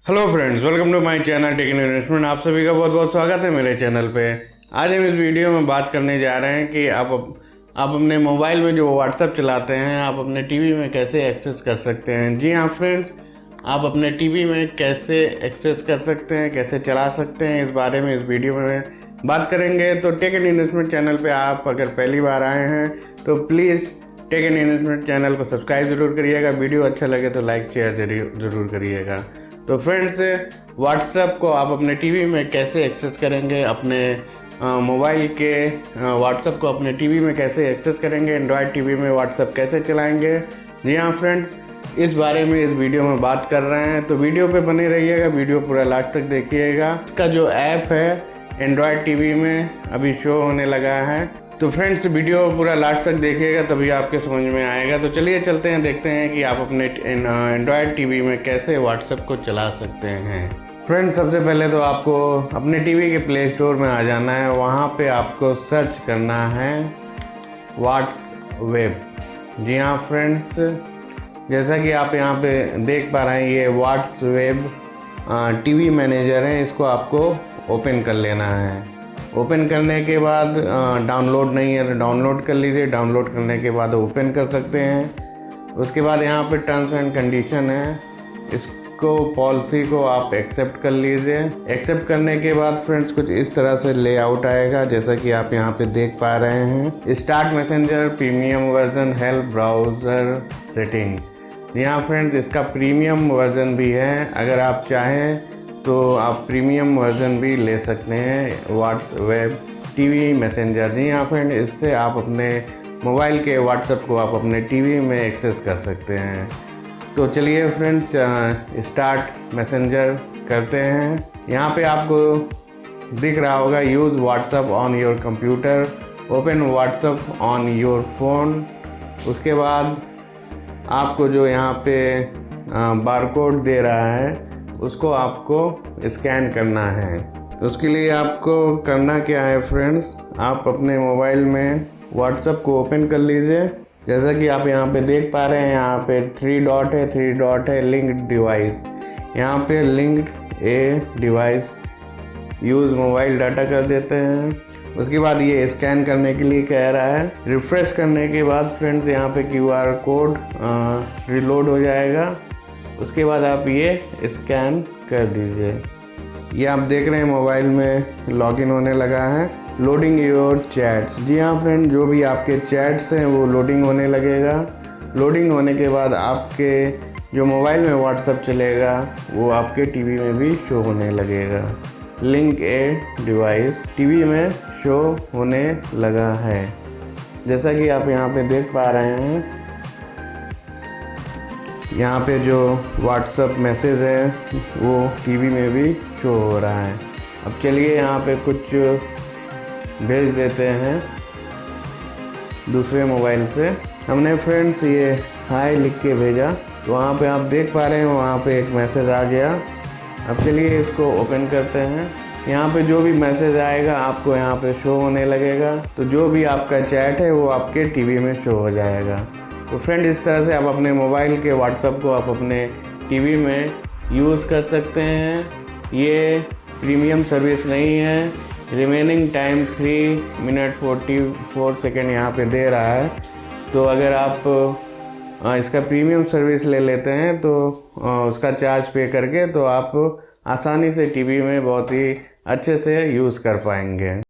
Hello friends, welcome to my channel Tech in Investment. आप सभी का बहुत बहुत स्वागत है मेरे चैनल पे। आज हम इस वीडियो में बात करने जा रहे हैं कि आप अपने मोबाइल में जो व्हाट्सएप चलाते हैं आप अपने टीवी में कैसे एक्सेस कर सकते हैं। जी हाँ फ्रेंड्स, आप अपने टीवी में कैसे एक्सेस कर सकते हैं, कैसे चला सकते हैं, इस बारे में इस वीडियो में बात करेंगे। तो टेक इन इन्वेस्टमेंट चैनल पर आप अगर पहली बार आए हैं तो please Tech in Investment channel को सब्सक्राइब ज़रूर करिएगा। वीडियो अच्छा लगे तो लाइक शेयर ज़रूर करिएगा। तो फ्रेंड्स, व्हाट्सएप को आप अपने टीवी में कैसे एक्सेस करेंगे, अपने मोबाइल के व्हाट्सएप को अपने टीवी में कैसे एक्सेस करेंगे, एंड्रॉयड टीवी में व्हाट्सएप कैसे चलाएंगे। जी हाँ फ्रेंड्स, इस बारे में इस वीडियो में बात कर रहे हैं। तो वीडियो पे बने रहिएगा, वीडियो पूरा लास्ट तक देखिएगा। इसका जो ऐप है एंड्रॉयड टीवी में अभी शो होने लगा है। तो फ्रेंड्स, वीडियो पूरा लास्ट तक देखिएगा तभी आपके समझ में आएगा। तो चलिए चलते हैं, देखते हैं कि आप अपने एंड्रॉयड टीवी में कैसे व्हाट्सएप को चला सकते हैं। फ्रेंड्स, सबसे पहले तो आपको अपने टीवी के प्ले स्टोर में आ जाना है। वहाँ पे आपको सर्च करना है व्हाट्सवेब। जी हाँ फ्रेंड्स, जैसा कि आप यहाँ पे देख पा रहे हैं, ये व्हाट्सवेब टीवी मैनेजर है। इसको आपको ओपन कर लेना है। ओपन करने के बाद डाउनलोड नहीं है तो डाउनलोड कर लीजिए। डाउनलोड करने के बाद ओपन कर सकते हैं। उसके बाद यहाँ पे टर्म्स एंड कंडीशन है, इसको पॉलिसी को आप एक्सेप्ट कर लीजिए। एक्सेप्ट करने के बाद फ्रेंड्स कुछ इस तरह से लेआउट आएगा, जैसा कि आप यहाँ पे देख पा रहे हैं। Start messenger premium version, help browser setting. यहाँ फ्रेंड्स, इसका प्रीमियम वर्जन भी है। अगर आप चाहें तो आप प्रीमियम वर्जन भी ले सकते हैं व्हाट्सवेब टीवी मैसेंजर। जी हाँ फ्रेंड, इससे आप अपने मोबाइल के व्हाट्सएप को आप अपने टीवी में एक्सेस कर सकते हैं। तो चलिए फ्रेंड्स, स्टार्ट मैसेंजर करते हैं। यहाँ पे आपको दिख रहा होगा use WhatsApp on your computer, open WhatsApp on your phone. उसके बाद आपको जो यहाँ पे बारकोड दे रहा है उसको आपको स्कैन करना है। उसके लिए आपको करना क्या है फ्रेंड्स, आप अपने मोबाइल में व्हाट्सएप को ओपन कर लीजिए। जैसा कि आप यहाँ पे देख पा रहे हैं, यहाँ पे 3 डॉट है लिंक्ड डिवाइस। यहाँ पे linked a device use mobile data कर देते हैं। उसके बाद ये स्कैन करने के लिए कह रहा है। रिफ्रेश करने के बाद फ्रेंड्स यहाँ पे QR कोड रिलोड हो जाएगा। उसके बाद आप ये स्कैन कर दीजिए। ये आप देख रहे हैं मोबाइल में लॉगिन होने लगा है। Loading your chats. जी हाँ फ्रेंड, जो भी आपके चैट्स हैं वो लोडिंग होने लगेगा। लोडिंग होने के बाद आपके जो मोबाइल में व्हाट्सएप चलेगा वो आपके टीवी में भी शो होने लगेगा। लिंक ए डिवाइस टीवी में शो होने लगा है, जैसा कि आप यहाँ पे देख पा रहे हैं। यहाँ पे जो व्हाट्सएप मैसेज है वो टीवी में भी शो हो रहा है। अब चलिए यहाँ पे कुछ भेज देते हैं दूसरे मोबाइल से। हमने फ्रेंड्स ये हाय लिख के भेजा, तो वहाँ पे आप देख पा रहे हैं वहाँ पे एक मैसेज आ गया। अब चलिए इसको ओपन करते हैं। यहाँ पे जो भी मैसेज आएगा आपको यहाँ पे शो होने लगेगा। तो जो भी आपका चैट है वो आपके टीवी में शो हो जाएगा। तो फ्रेंड, इस तरह से आप अपने मोबाइल के व्हाट्सएप को आप अपने टीवी में यूज़ कर सकते हैं। ये प्रीमियम सर्विस नहीं है। रिमेनिंग टाइम 3 मिनट 44 सेकेंड यहाँ पे दे रहा है। तो अगर आप इसका प्रीमियम सर्विस ले लेते हैं तो उसका चार्ज पे करके तो आप आसानी से टीवी में बहुत ही अच्छे से यूज़ कर पाएंगे।